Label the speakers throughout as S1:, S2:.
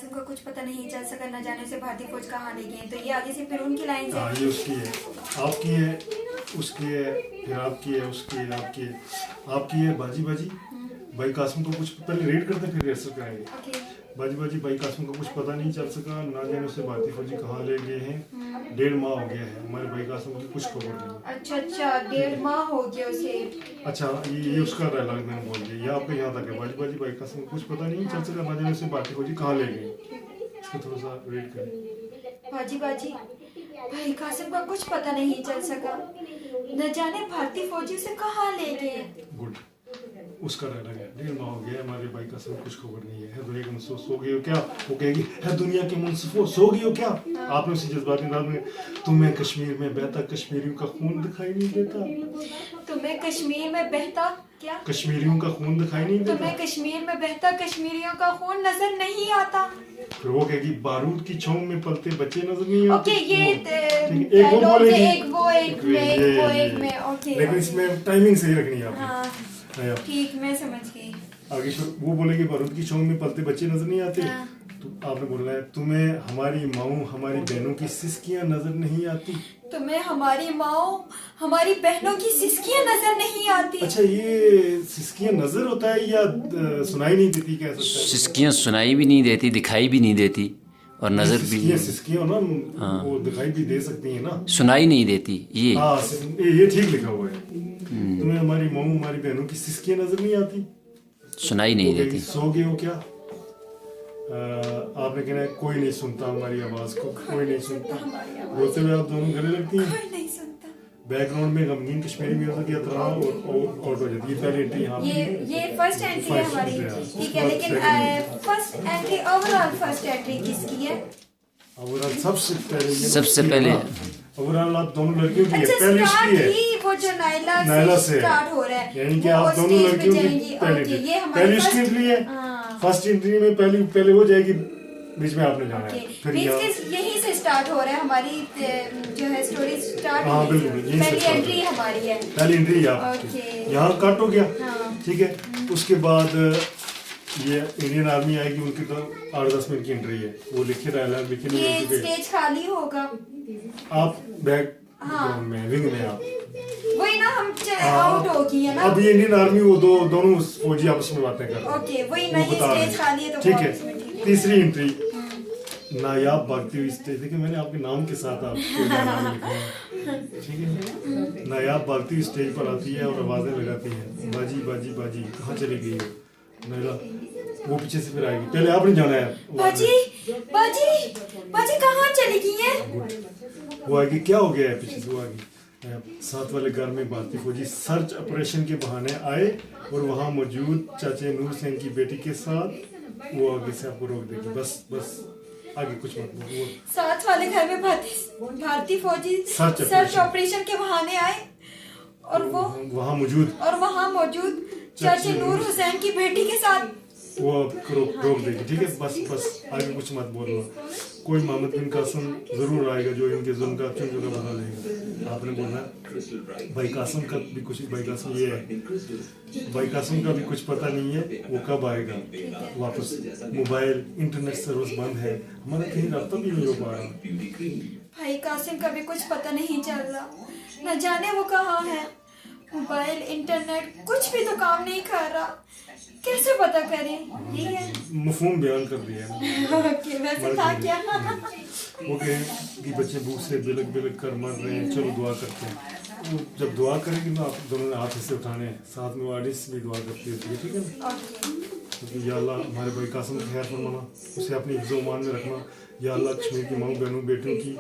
S1: कासिम को कुछ पता नहीं चल सका, न जाने से भारतीय फौज कहाँ ले गए। तो ये आगे से फिर उनकी लाइन से
S2: हाँ, ये उसकी है, आपकी है, उसकी है, फिर आपकी है, उसकी है, आपकी है, आपकी है। बाजी बाजी भाई कासिम को कुछ पहले रीड करते फिर रिहर्सल कराएंगे।
S1: ओके।
S2: बाजी बाजी भाई कासिम को कुछ पता नहीं चल सका, ना जाने से भारतीय फौजी कहाँ ले गए हैं। 1.5 माह हो गया है, हमारे भाई कासिम की कुछ खबर नहीं।
S1: अच्छा अच्छा, 1.5 माह हो गया उसे।
S2: अच्छा, ये उसका डायलॉग मैंने बोल दिया, ये आपका यहाँ तक है। बाजी बाजी भाई कासिम को कुछ पता नहीं चल सका, ना जाने से भारतीय फौजी कहाँ ले गए। इसको थोड़ा सा रीड करें।
S1: बाजी बाजी भाई कासिम का कुछ पता नहीं चल सका, न जाने भारतीय फौजी से कहाँ ले गए।
S2: गुड, उसका डायलॉग है। 1.5 माह हो गया हमारे भाई का सब कुछ खबर नहीं है दुनिया के मुंसफो सो गई हो क्या। वो कहेगी है दुनिया के मुंसफो सो गई हो क्या। आपने उसी जज्बाती अंदाज में, तुम्हें कश्मीर में बहता कश्मीरियों का खून दिखाई नहीं देता।
S1: तुम्हें कश्मीर में बहता क्या,
S2: कश्मीरियों का खून दिखाई नहीं देता।
S1: तुम्हें कश्मीर में बहता कश्मीरियों का खून नजर नहीं आता।
S2: फिर वो कहेगी बारूद की छांव में पलते बच्चे नजर नहीं आते।
S1: ओके, ये
S2: एक वो बोलेगी,
S1: एक वो एक में ओके।
S2: लेकिन इसमें टाइमिंग सही रखनी है आपने।
S1: हाँ ठीक, मैं समझ गई।
S2: आगे वो बोलेगी बारूद की छांव में पलते बच्चे नजर नहीं आते।
S1: हाँ।
S2: तो आपने बोलना है तुम्हें हमारी माओ हमारी बहनों की सिसकियां नजर नहीं आती।
S1: तुम्हें हमारी माओ हमारी बहनों की सिसकियां नजर नहीं आती।
S2: अच्छा, ये सिसकियां नजर होता है या सुनाई नहीं देती, कह सकते हैं।
S3: सिसकियाँ सुनाई भी नहीं देती, दिखाई भी नहीं देती और नजर भी
S2: सिसकियां ना वो दिखाई भी दे सकती है ना,
S3: सुनाई नहीं देती। ये
S2: हाँ, ये ठीक लिखा हुआ है। तुम्हें हमारी माओ हमारी बहनों की सिसकियां नजर नहीं आती,
S3: सुनाई नहीं देती।
S2: सो गए हो क्या। आपने कहना है कोई नहीं सुनता हमारी आवाज को, कोई नहीं सुनता। बोलते हुए आप दोनों गले लगती हैं।
S1: कोई नहीं सुनता।
S2: बैकग्राउंड में गमगीन कश्मीरी म्यूजिक या तरह और हो जाती है। पहली एंट्री यहाँ
S1: ये फर्स्ट एंट्री है हमारी, ठीक है। लेकिन first entry overall first entry किसकी है।
S2: ओवरऑल सबसे
S3: पहले
S2: ओवरऑल आप दोनों लड़कियों की है।
S1: अच्छा,
S2: पहली
S1: स्टार्ट
S2: उसकी है,
S1: ही वो जो नाइला
S2: नाइला
S1: से
S2: से
S1: स्टार्ट हो रहा है,
S2: यानी कि
S1: वो
S2: आप दोनों
S1: स्टेज पे
S2: लड़कियों की
S1: जाएंगी।
S2: पहली
S1: ओके, ये
S2: एंट्री।
S1: हमारी
S2: पहली उसकी एंट्री है।
S1: हाँ।
S2: फर्स्ट एंट्री में पहले वो जाएगी, बीच में आपने जाना है। फिर यहाँ
S1: यहीं से स्टार्ट हो रहा है हमारी जो है स्टोरी स्टार्ट।
S2: हाँ बिल्कुल, यहीं से
S1: पहली
S2: start
S1: एंट्री
S2: है।
S1: हमारी है।
S2: पहली एंट्री है
S1: ओके।
S2: आपकी। यहाँ कट हो गया,
S1: हाँ।
S2: ठीक है। उसके बाद ये इंडियन आर्मी आएगी, उनकी तो 8-10 मिनट की एंट्री है। वो लिखे डायलॉग लिखे नहीं
S1: ये
S2: हो चुके।
S1: स्टेज खाली होगा,
S2: आप बैक
S1: हाँ।
S2: में विंग में आप
S1: वही ना, हम आउट होगी है ना।
S2: अब ये इंडियन आर्मी वो दोनों फौजी आपस में बातें कर रहे हैं।
S1: ओके, वही ना,
S2: वो
S1: ये
S2: बता रहे
S1: स्टेज खाली है तो
S2: ठीक
S1: वो
S2: है।
S1: आपस में ठीक है।
S2: तीसरी एंट्री, नायाब भागती हुई स्टेज। देखिए मैंने आपके नाम के साथ आपके नाम लिखा है, ठीक है। नायाब भागती हुई स्टेज पर आती है और आवाजें लगाती है, बाजी बाजी बाजी कहाँ चली गई हो नायला। वो पीछे से फिर आएगी, पहले आपने जाना है।
S1: बाजी बाजी बाजी कहाँ चली गई है।
S2: वो आएगी, क्या हो गया है, पीछे से वो आएगी। साथ वाले घर में भारतीय फौजी सर्च ऑपरेशन के बहाने आए और वहां मौजूद चाचे नूर सिंह की बेटी के साथ वो आगे से आपको रोक देगी। बस आगे कुछ मत बोलो।
S1: साथ वाले घर में भारतीय फौजी सर्च ऑपरेशन के बहाने आए और वो
S2: वहां मौजूद
S1: चाचे नूर हुसैन की बेटी के साथ
S2: वो रोक देगी, ठीक है। बस आगे कुछ मत बोलना। कोई मोहम्मद बिन कासिम जरूर आएगा जो इनके जुल्म का चुन का बदला लेगा। आपने बोलना भाई कासिम का भी कुछ, भाई कासिम ये है, भाई कासिम का भी कुछ पता नहीं है वो कब आएगा वापस। मोबाइल इंटरनेट सर्विस बंद है, हमारा कहीं रास्ता भी नहीं हो पा रहा।
S1: भाई कासिम का भी कुछ पता नहीं चल रहा, न जाने वो कहाँ है। मोबाइल इंटरनेट कुछ भी तो काम नहीं कर रहा, कैसे पता करें। ये है
S2: मफहूम बयान कर दिया है।
S1: ओके, वैसे था क्या।
S2: वो कहे कि बच्चे भूख से बिलक बिलक कर मर रहे हैं, चलो दुआ करते हैं। वो जब दुआ करेंगे ना, आप दोनों ने हाथ से उठाने हैं, साथ में ऑडियंस भी दुआ करती होती है, ठीक है ना। क्योंकि या अल्लाह हमारे भाई कासिम का खैर फरमाना, उसे अपनी इज्जत मान में रखना। या अल्लाह कश्मीर की माओ बहनों बेटियों की,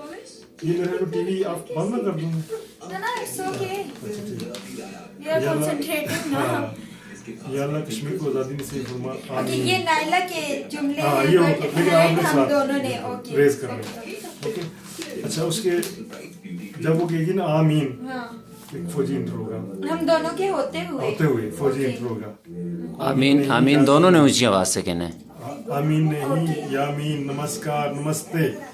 S2: ये मेरा तो टीवी आप बंद ना कर दूँगा
S1: ना, इट्स ओके, वी आर
S2: या अल्लाह,
S1: कंसंट्रेटिंग ना।
S2: हाँ, या अल्लाह कश्मीर को आज़ादी नसीब फरमा,
S1: ओके,
S2: आमीन।
S1: ये नाइला के जुमले
S2: हाँ,
S1: हैं,
S2: ये
S1: but
S2: होता है, लेकिन आपने
S1: हम
S2: साथ
S1: दोनों ने ओके
S2: रेज कर लिया, ओके। अच्छा, उसके जब वो कहेगी ना आमीन,
S1: हाँ,
S2: एक फौजी इंटर होगा,
S1: हम दोनों के होते हुए
S2: फौजी
S1: ओके।
S2: इंटर होगा।
S3: आमीन दोनों ने ऊंची आवाज से कहना है।
S2: आमीन नहीं, यामीन, नमस्कार, नमस्ते।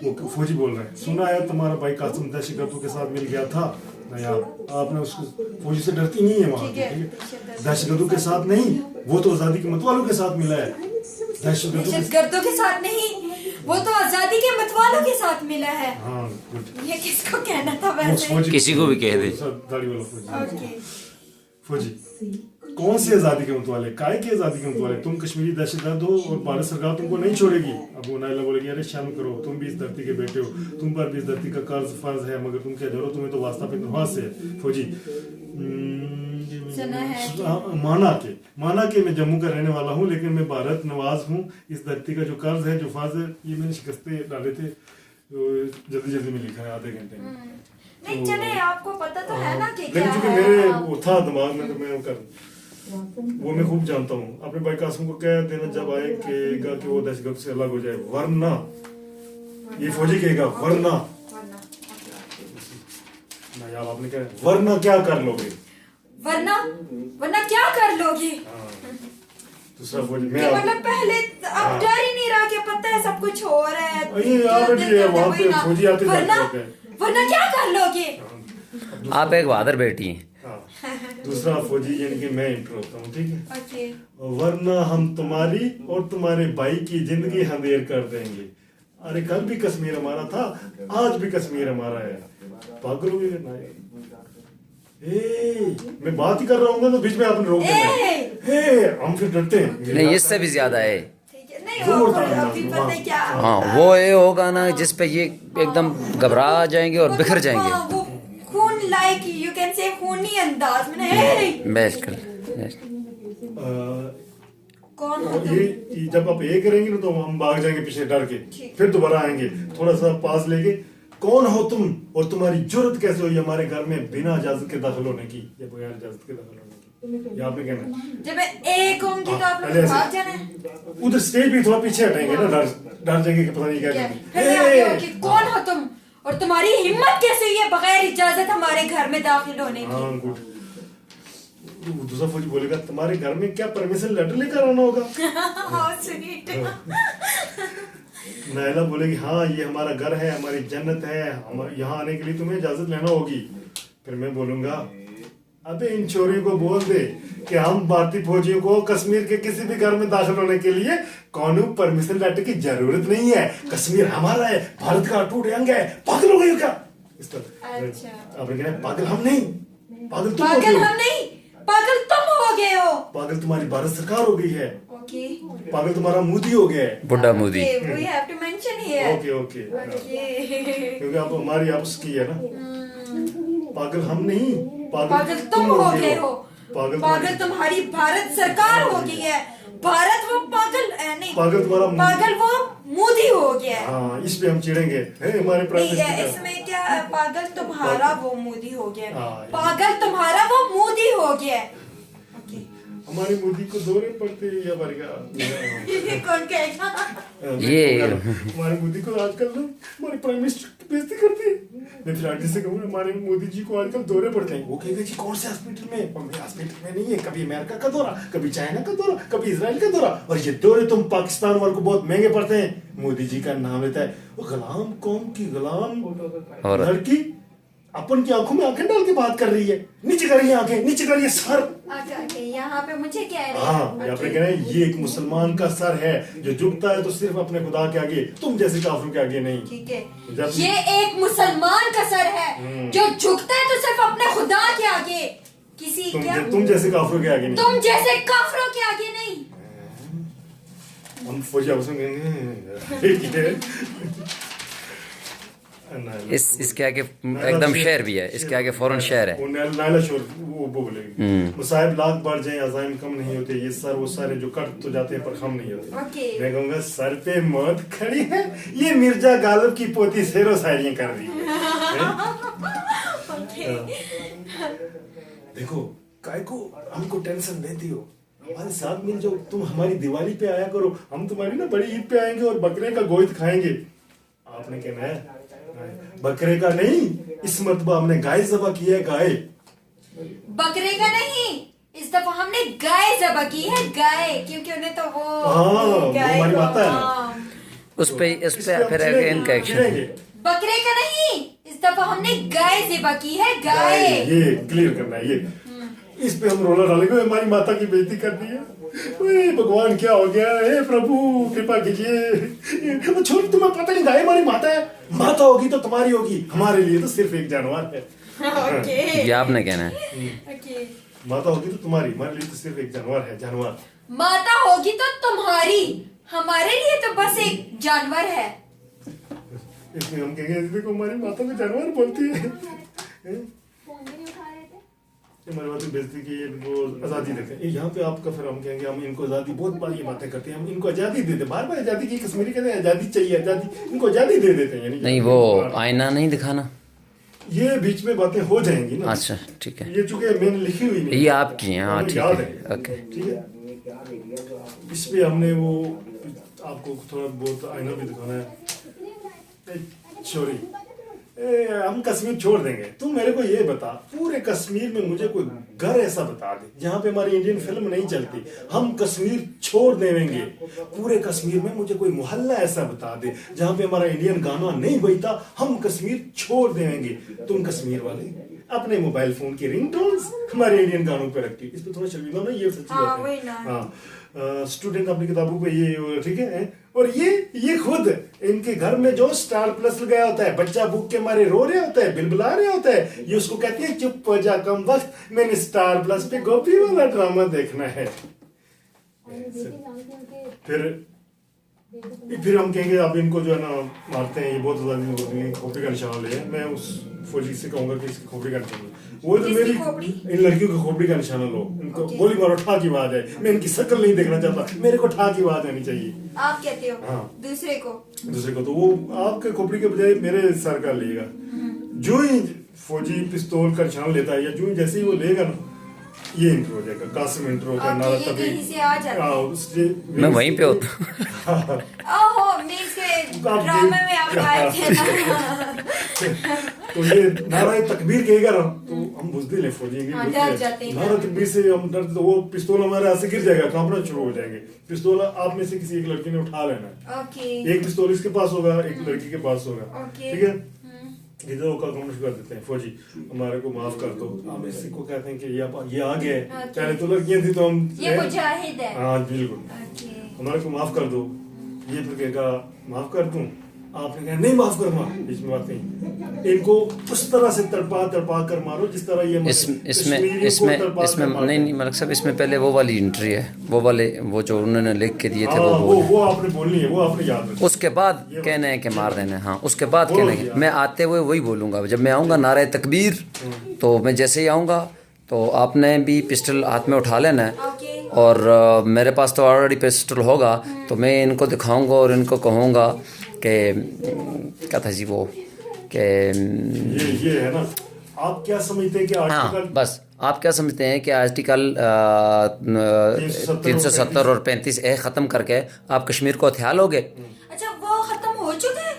S2: वो फौजी बोल रहे हैं, सुना है तुम्हारा भाई कासिम दहशतगर्दों के साथ मिल गया था। नहीं, आपने उसको, फौजी से डरती नहीं है वहाँ,
S1: ठीक है,
S2: ठीक है। दहशतगर्दों के साथ नहीं, वो तो आज़ादी के मतवालों के साथ मिला है। दहशतगर्दों
S1: दहशतगर्दों के साथ नहीं, वो तो आजादी के मतवालों के साथ मिला है।
S2: हाँ गुड।
S1: ये किसको कहना था वैसे?
S2: फौजी
S3: किसी को भी कह दे।
S2: दाढ़ी वाला फौजी।
S1: ओके,
S2: फौजी कौन सी आजादी के मतवाले, काय की आजादी के मतवाले? तुम कश्मीरी दहशतगर्द हो और भारत सरकार तुमको नहीं छोड़ेगी। अब वो नायला बोलेगी अरे शर्म करो, तुम भी इस धरती के बेटे हो, तुम पर भी इस धरती का कर्ज फर्ज है, मगर तुम क्या जरूर, तुम्हें तो वास्ता पे से है। फौजी
S1: सुना है
S2: माना के मैं जम्मू का रहने वाला हूँ, लेकिन मैं भारत नवाज हूँ। इस धरती का जो कर्ज है, जो फर्ज है, ये मैंने शिकस्ते डाले थे, जल्दी में लिखा है आधे घंटे में।
S1: नहीं चले, आपको पता तो है ना कि क्या
S2: लेकिन चूंकि
S1: है।
S2: मेरे वो था दिमाग में, तो मैं वो मैं खूब जानता हूँ। अपने भाई कासिम को कह देना जब आए कहेगा कि वो दहशतगर्द से अलग हो जाए, वरना ये फौजी कहेगा वरना ना यार, आपने क्या वरना क्या कर लोगे?
S1: वरना क्या कर लोगे?
S2: दूसरा फौजी
S1: कि
S2: मैं
S1: मतलब पहले अब डर ही नहीं रहा कि पता है सब कुछ हो रहा है।
S2: ये ऑलरेडी है, वहाँ पे फौजी आते
S1: वरना
S2: जाते हैं।
S1: वरना क्या कर लोगे?
S3: आप एक बहादुर बेटी हैं।
S2: दूसरा फौजी यानी कि मैं इंटर होता हूँ, ठीक है।
S1: ओके,
S2: वरना हम तुम्हारी और तुम्हारे भाई की जिंदगी अंधेर कर देंगे। अरे कल भी कश्मीर हमारा था, आज भी कश्मीर हमारा है। पागल हो गए ना? मैं बात ही कर रहा हूँ तो बीच में आपने रोक देना। हम फिर डरते हैं।
S3: नहीं, इससे भी ज्यादा है।
S1: ठीक है, नहीं हो अभी पता है क्या?
S3: हाँ, वो ये होगा ना जिस पे ये एकदम घबरा जाएंगे और बिखर जाएंगे।
S1: वो खून लाइक यू कैन से खूनी अंदाज में नहीं।
S3: बिल्कुल।
S1: कौन हो
S2: और
S1: तुम?
S2: ये जब आप ये करेंगे ना तो हम भाग जाएंगे पीछे डर के, फिर दोबारा आएंगे थोड़ा सा पास लेके। कौन हो तुम और तुम्हारी जुर्रत कैसे हुई हमारे घर में बिना इजाजत के दाखिल होने की, या बगैर इजाजत के दाखिल होने की? ये आपने कहना है।
S1: जब मैं एक होंगी तो आप
S2: पहले
S1: लोग
S2: ऐसे-
S1: भाग जाना है।
S2: उधर स्टेज भी थोड़ा पीछे हटेंगे ना, डर जाएंगे कि पता नहीं क्या
S1: क्या?
S2: करेंगे।
S1: फिर मैं आगे हो कि कौन हो तुम और तुम्हारी हिम्मत कैसे हुई है बगैर इजाजत हमारे घर में दाखिल होने की?
S2: हाँ गुड। दूसरा फौजी बोलेगा तुम्हारे घर में क्या परमिशन लेटर लेकर आना होगा?
S1: How sweet.
S2: नायला बोलेगी हाँ ये हमारा घर है, हमारी जन्नत है, यहाँ आने के लिए तुम्हें इजाजत लेना होगी। फिर मैं बोलूंगा अबे इन चोरियों को बोल दे कि हम भारतीय फौजियों को कश्मीर के किसी भी घर में दाखिल होने के लिए कानून परमिशन लेटर की जरूरत नहीं है। कश्मीर हमारा है, भारत का अटूट अंग है। पागल हो गए हो क्या? इस तरह
S1: अच्छा।
S2: आपने कहना पागल हम नहीं, पागल तुम हो
S1: पागल
S2: गए हो।
S1: हम नहीं, पागल तुम हो गए हो।
S2: पागल तुम्हारी भारत सरकार हो गई है।
S1: ओके,
S2: पागल तुम्हारा मोदी हो गया है।
S3: बुड्ढा Modi.
S1: we have to mention here.
S2: Okay okay
S1: okay.
S2: क्योंकि आप हमारी आपस की है ना। पागल हम नहीं,
S1: पागल तुम हो गए हो।
S2: पागल
S1: पागल तुम्हारी भारत सरकार हो गई है। भारत वो पागल नहीं,
S2: पागल तुम्हारा
S1: पागल वो मोदी हो गया है।
S2: हाँ इस पे हम चिढ़ेंगे हमारे प्राइम
S1: नहीं,
S2: मिनिस्टर
S1: इसमें क्या है, पागल तुम्हारा वो मोदी हो गया है।
S2: हाँ,
S1: पागल तुम्हारा वो मोदी हो गया है। ओके।
S2: हमारे मोदी को दौरे पड़ते हैं या हमारे
S1: ये कौन कहेगा?
S3: ये
S2: हमारे मोदी को आजकल ना हमारे प्राइम मिनिस्टर की बेइज्जती करते हैं। मैं फिर आर्टिस्ट से कहूँगा हमारे मोदी जी को आजकल दौरे पड़ते हैं। वो कहेगा जी कौन से हॉस्पिटल में? और मैं हॉस्पिटल में नहीं है, कभी अमेरिका का दौरा, कभी चाइना का दौरा, कभी इजराइल का दौरा, और ये दौरे तुम पाकिस्तान वालों को बहुत महंगे पड़ते हैं। मोदी जी का नाम लेता है। वो गुलाम कौम की गुलाम
S3: और
S2: लड़की अपन की आंखों में आंखें डाल के बात कर रही है। नीचे करिए आंखें, नीचे करिए सर।
S1: ओके, यहाँ पे मुझे कह रहे
S2: हाँ यहाँ पे कह रहे हैं ये एक मुसलमान का सर है जो झुकता है तो सिर्फ अपने खुदा के आगे, तुम जैसे काफिरों के आगे नहीं।
S1: ठीक है,
S2: जब-
S1: ये एक मुसलमान का सर है जो झुकता है तो सिर्फ अपने खुदा के आगे, किसी क्या
S2: तुम जैसे काफिरों के आगे नहीं।
S1: तुम जैसे काफरों के आगे नहीं।
S2: हम फौजी आपस में कहेंगे
S3: इसके आगे एकदम शेर भी है, इसके आगे फौरन शेर है।
S2: वो नायला शोर वो बोलेगी मुसाहिब लाख बार जाए अज़ाइम कम नहीं होते, ये सर वो सारे जो कट तो जाते हैं पर खम नहीं होते।
S1: ओके।
S2: मैं कहूँगा सर पे मौत खड़ी है, ये मिर्जा गालिब की पोती शेरो शायरियां कर रही है। देखो काय को हमको टेंशन देती हो, हमारे साथ मिल जाओ, तुम हमारी दिवाली पे आया करो, हम तुम्हारी ना बड़ी ईद पे आएंगे और बकरे का गोश्त खाएंगे। आपने कहना है बकरे का नहीं, इस मरतबा हमने गाय ज़बह की है। गाय
S1: बकरे का नहीं, इस दफा हमने गाय ज़बह की है। गाय क्योंकि उन्हें तो वो गाय
S2: हमारी माता है।
S1: हाँ।
S3: उस पे फिर इनका एक्शन।
S1: बकरे का नहीं, इस दफा हमने गाय ज़बह की है। गाय
S2: ये क्लियर करना है ये। इस पे हम रोला डालेंगे हमारी माता की बेइज्जती करनी है। ओए भगवान क्या हो गया, हे प्रभु कृपा कीजिए। वो छोड़, तुम्हें पता नहीं था हमारी माता है, माता होगी तो तुम्हारी होगी, हमारे लिए तो सिर्फ एक जानवर है।
S1: ओके
S3: ये आपने कहना है।
S1: ओके।
S2: माता होगी तो तुम्हारी, हमारे लिए तो सिर्फ एक जानवर है, जानवर।
S1: माता होगी तो तुम्हारी, हमारे लिए तो बस एक जानवर है।
S2: इसमें हम कहेंगे देखो हमारी माता को जानवर बोलती है। हमारी बात बेइज्जती की, इनको आज़ादी देते हैं। यहाँ पे आपका फिर हम कहेंगे हम इनको आज़ादी, बहुत बार ये बातें करते हैं, हम इनको आज़ादी दे देते, बार बार आज़ादी की कश्मीरी कहते हैं आज़ादी चाहिए, आज़ादी, इनको आज़ादी दे देते हैं।
S3: नहीं वो आईना नहीं दिखाना,
S2: ये बीच में बातें हो जाएंगी ना।
S3: अच्छा ठीक है,
S2: ये चूंकि मैंने लिखी हुई नहीं,
S3: ये आपकी हैं, हाँ
S2: हमें
S3: ठीक
S2: याद
S3: है, ओके।
S2: ठीक है। इस पे हमने वो आपको थोड़ा बहुत आईना भी दिखाना है। सॉरी, हम कश्मीर छोड़ देंगे, तुम मेरे को ये बता, पूरे कश्मीर में मुझे कोई घर ऐसा बता दे जहाँ पे हमारी इंडियन फिल्म नहीं चलती, हम कश्मीर छोड़ देंगे। पूरे कश्मीर में मुझे कोई मोहल्ला ऐसा बता दे जहाँ पे हमारा इंडियन गाना नहीं बजता, हम कश्मीर छोड़ देंगे। तुम कश्मीर वाले अपने मोबाइल फोन की रिंगटोन्स हमारे इंडियन गानों पे रखती, इस पे थोड़ा शर्मिंदा ना, ये सच्ची बात है। हाँ, स्टूडेंट अपनी किताबों पे ये ठीक है। और ये खुद इनके घर में जो स्टार प्लस लगाया होता है, बच्चा भूख के मारे रो रहे होता है, बिलबिला रहे होता है, ये उसको कहती है चुप हो जा कम वक्त, मैंने स्टार प्लस पे गोपी वाला ड्रामा देखना है। फिर हम कहेंगे अब इनको जो है ना मारते हैं, ये बहुत ज्यादा खोपड़ी का निशान ले। मैं उस फौजी से कहूंगा कि इसकी खोपड़ी का निशान, वो तो मेरी इन लड़कियों की खोपड़ी का निशान लो, इनको गोली मारो, ठा की आवाज है, मैं इनकी शक्ल नहीं देखना चाहता, मेरे को ठा की आवाज आनी चाहिए।
S1: आप कहते हो? हाँ। दूसरे को
S2: तो वो आपके खोपड़ी के बजाय मेरे सर का लेगा। जो ही फौजी पिस्तौल का निशान लेता है, या जो ही जैसे ही वो लेगा ना, ये इंट्रो हो जाएगा, कासिम इंट्रो का नारा तभी
S3: मैं वहीं पे होता।
S1: ओहो, मींस के ड्रामे में आप आए थे ना।
S2: तो ये नारा तकबीर कहेगा ना, तो हम बुज़दिल है फौजी,
S1: डर जाते हैं।
S2: नारा तकबीर से हम डरते, तो वो पिस्तौल हमारे हाथ से गिर जाएगा, कांपना शुरू हो जाएंगे। पिस्तौल आप में से किसी एक लड़की ने उठा लेना है।
S1: ओके।
S2: एक पिस्तौल इसके पास होगा, एक लड़की के पास होगा, ठीक है। इधर वो काउंट कर देते हैं, फौजी हमारे को माफ कर दो, हम इसी को कहते हैं कि ये आ गए, पहले तो लड़कियां थी तो हम
S1: ये मुजाहिद है।
S2: हाँ बिल्कुल, हमारे को माफ कर दो। ये फिर कहेगा माफ कर दूं, आपने कहा नहीं माफ करूंगा, बीच में बात नहीं। इनको उस तरह से तड़पा कर मारो जिस तरह ये
S3: इसमें नहीं मलिक साहब, इसमें पहले वो वाली एंट्री है, वो जो उन्होंने लिख के दिए थे,
S2: वो आपने बोलनी है, वो आपने याद रखना।
S3: उसके बाद कहना है कि मार देना है, हाँ उसके बाद कहना है। मैं आते हुए वही बोलूँगा, जब मैं आऊँगा नारे तकबीर, तो मैं जैसे ही आऊँगा तो आपने भी पिस्टल हाथ में उठा लेना है, और मेरे पास तो ऑलरेडी पिस्टल होगा, तो मैं इनको दिखाऊँगा और इनको कहूँगा कि क्या था जी वो कि
S2: ये है ना, आप क्या समझते हैं कि आर्टिकल,
S3: हाँ बस आप क्या समझते हैं कि आर्टिकल 370 और 35 ए ख़त्म करके आप कश्मीर को हथिया लोगे?
S1: अच्छा वो खत्म हो चुका है?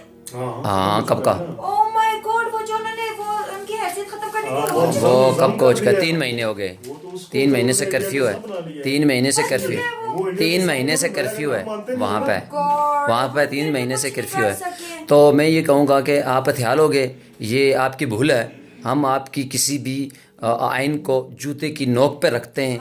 S3: हाँ कब का?
S1: ओह माय गॉड, वो जो उन्होंने वो उनकी हैसियत खत्म करने की
S3: वो कब का हो चुका है? 3 महीने हो गए, 3 महीने से कर्फ्यू है, 3 महीने से कर्फ्यू, 3 महीने से कर्फ्यू है वहाँ पे 3 महीने से कर्फ्यू है। तो मैं ये कहूँगा कि आप हथिया लोगे, ये आपकी भूल है। हम आपकी किसी भी आइन को जूते की नोक पे रखते हैं।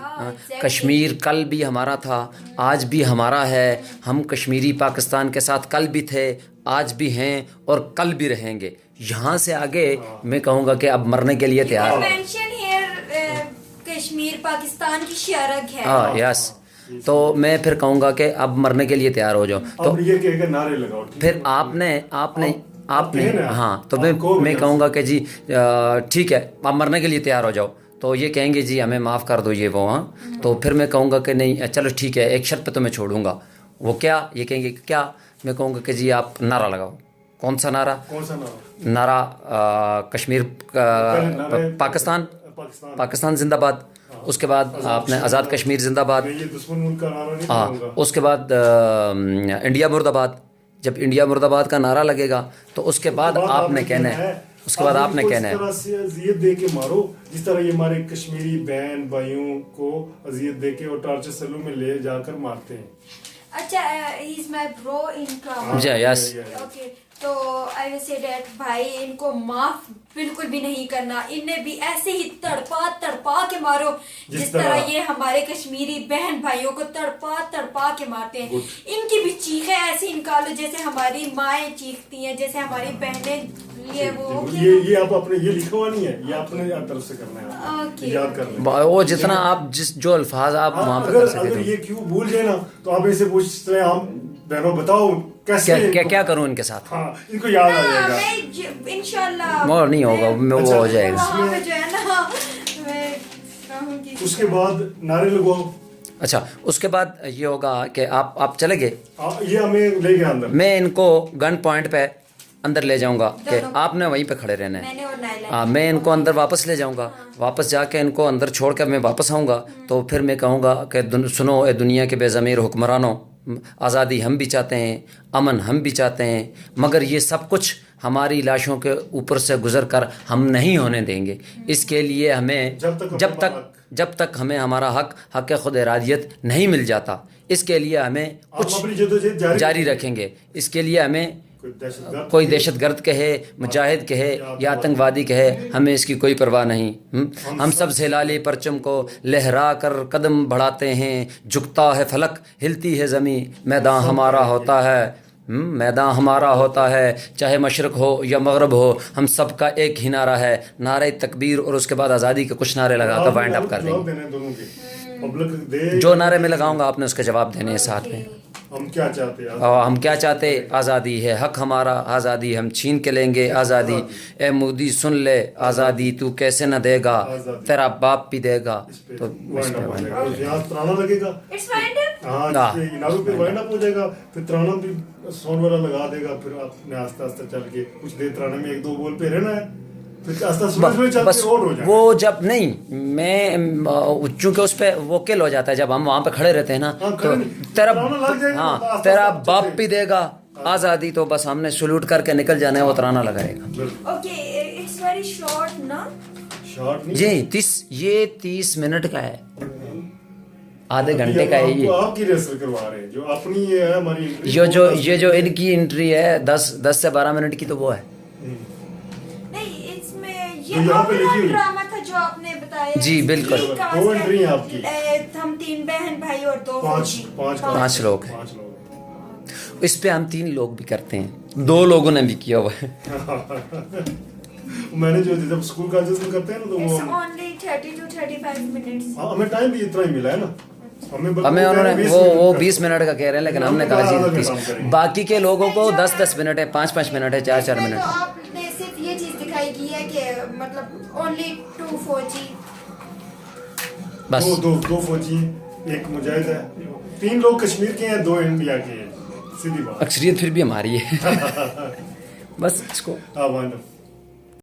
S3: कश्मीर कल भी हमारा था, आज भी हमारा है। हम कश्मीरी पाकिस्तान के साथ कल भी थे, आज भी हैं और कल भी रहेंगे। यहाँ से आगे मैं कहूँगा कि अब मरने के लिए तैयार है।
S1: कश्मीर पाकिस्तान की शरक है।
S3: हाँ यस, तो मैं फिर कहूँगा कि अब मरने के लिए तैयार हो जाओ। तो
S2: ये कहेगा नारे लगाओ,
S3: फिर आपने हाँ, तो मैं कहूँगा कि जी ठीक है आप मरने के लिए तैयार हो जाओ। तो ये कहेंगे जी हमें माफ़ कर दो ये वो, हाँ तो फिर मैं कहूँगा कि नहीं चलो ठीक है, एक शर्त पे तो मैं छोड़ूंगा। वो क्या? ये कहेंगे क्या? मैं कहूँगा कि जी आप नारा लगाओ। कौन सा नारा? नारा कश्मीर पाकिस्तान जिंदाबाद। उसके बाद आपने आज़ाद कश्मीर जिंदाबाद। हाँ, उसके बाद इंडिया मुर्दाबाद। जब इंडिया मुर्दाबाद का नारा लगेगा तो उसके बाद आपने कहना है, उसके बाद आपने कहना है
S2: अजियत दे के मारो, जिस तरह ये हमारे कश्मीरी बहन भाइयों को अजियत दे के और टार्चर सेलों में ले जाकर मारते हैं।
S1: अच्छा, he is my bro in trauma.
S3: Yeah, yes.
S1: Okay. तो आई विल से दैट भाई इनको माफ बिल्कुल भी नहीं करना, इन्हें भी ऐसे ही तड़पा के मारो जिस तरह ये हमारे कश्मीरी बहन भाइयों को तड़पा के मारते हैं। इनकी भी चीखें ऐसी निकालो जैसे हमारी माएँ चीखती हैं, जैसे हमारी बहनें।
S2: ये आप अपने ये लिखा हुआ नहीं है, ये अपने तरफ से करना है, याद कर लें।
S3: वो जितना आप जो अल्फाज आप वहाँ पे कर सकते
S2: अगर ये क्यों भूल जाए ना तो आप ऐसे पूछ रहे हम बहनों बताओ कैसे
S3: क्या करूँ इनके साथ।
S2: हाँ, इनको याद आ जाएगा
S1: इंशाल्लाह।
S3: वो नहीं होगा, वो हो जाएगा।
S1: वहाँ पे जो है ना मैं कहूँगी।
S2: उसके बाद नारे लगवाओ।
S3: अच्छा, उसके बाद ये होगा कि आप चले गए,
S2: ये हमें ले गया अंदर,
S3: मैं इनको गन पॉइंट पे अंदर ले जाऊंगा कि आपने वहीं पे खड़े रहना है। मैं इनको अंदर वापस ले जाऊंगा, वापस जाके इनको अंदर छोड़ कर मैं वापस आऊँगा। तो फिर मैं कहूँगा कि सुनो ए दुनिया के बेज़मीर हुक्मरानों, आज़ादी हम भी चाहते हैं, अमन हम भी चाहते हैं, मगर ये सब कुछ हमारी लाशों के ऊपर से गुजर कर हम नहीं होने देंगे। इसके लिए हमें जब तक हमें हमारा हक खुद इरादियत नहीं मिल जाता, इसके लिए हमें कुछ जारी रखेंगे। इसके लिए हमें कोई दहशतगर्द कहे, मुजाहिद कहे या आतंकवादी कहे, हमें इसकी कोई परवाह नहीं। हम सब हिलाली परचम को लहरा कर कदम बढ़ाते हैं, झुकता है फलक हिलती है ज़मीं, मैदान हमारा होता है, मैदान हमारा होता है, चाहे मशरक़ हो या मगरब हो, हम सब का एक ही नारा है, नारे तकबीर। और उसके बाद आज़ादी के कुछ नारे लगा कर वाइंड अप कर देंगे। जो नारे में लगाऊंगा आपने उसके जवाब देने हैं साथ में।
S2: हम क्या चाहते हैं,
S3: हम क्या चाहते, आज़ादी है हक हमारा, आज़ादी हम छीन के लेंगे, आज़ादी ए मोदी सुन ले, आज़ादी तू कैसे न देगा, तेरा बाप भी देगा। तो
S2: तराना लगेगा, हो जाएगा, फिर तराना भी सोन वाला लगा देगा, फिर आपने आस्ते आस्ते चल के कुछ देर तराने में 1-2 बोल पे रहना है, बस
S3: वो जब नहीं मैं चूंकि उस पे वो किल हो जाता है जब हम वहाँ पे खड़े रहते हैं ना, तो तेरा बाप भी देगा आज़ादी, तो बस हमने सल्यूट करके निकल जाना है, वो तराना लगाएगा।
S1: ओके, इट्स वेरी शॉर्ट ना,
S2: शॉर्ट नहीं,
S3: ये 30 मिनट का है, आधे घंटे का है। ये
S2: आपकी रिहर्सल करवा रहे हैं, जो अपनी है हमारी
S3: ये जो इनकी एंट्री है 10 से 12 मिनट की, तो वो है
S1: ड्रामा था जो आपने बताया।
S3: जी बिल्कुल,
S2: 2 एंट्री है आपकी,
S1: हम 3 बहन भाई और
S3: 5 लोग हैं। इस पे हम 3 लोग भी करते हैं, 2 लोगों ने भी किया हुआ है।
S2: मैंने जो जब स्कूल का जैसे करते हैं ना, तो वो
S1: only 30 to 35 minutes।
S2: हमें टाइम भी इतना ही मिला है ना, हमें
S3: उन्होंने वो 20 मिनट का कह रहे हैं, लेकिन हमने कहा जी 30। बाकी के लोगों को 10-10 मिनट है, 5-5 मिनट है, 4-4 मिनट।
S1: तो आपने सिर्फ ये चीज दिखाई की है कि मतलब only 2 फौजी,
S3: बस
S2: 2 फौजी, 1 मुजाहिद है, 3 लोग कश्मीर के हैं, 2 इंडिया के हैं, सीधी बात।
S3: अक्सरियत फिर भी हमारी है। बस इसको